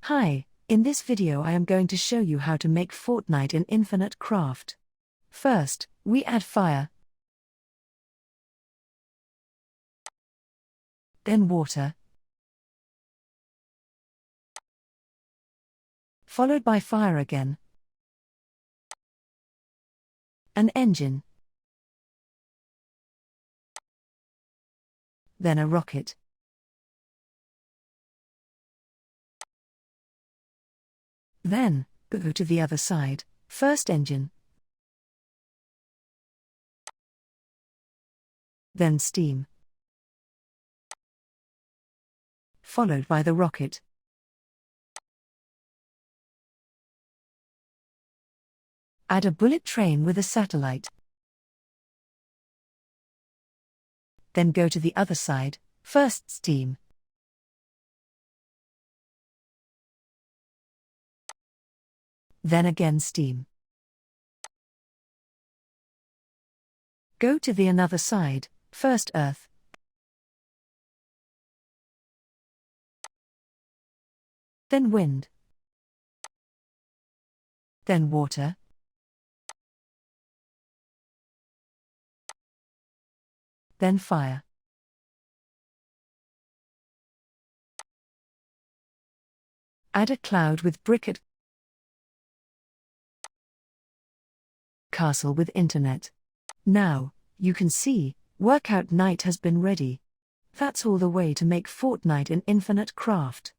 Hi, in this video I am going to show you how to make Fortnite in Infinite Craft. First, we add fire, then water, followed by fire again, an engine, then a rocket. Then, go to the other side, first engine, then steam, followed by the rocket. Add a bullet train with a satellite. Then go to the other side, first steam, then again steam. Go to the another side, first earth, then wind, then water, then fire. Add a cloud with briquette, castle with internet. Now, you can see, workout night has been ready. That's all the way to make Fortnite in Infinite Craft.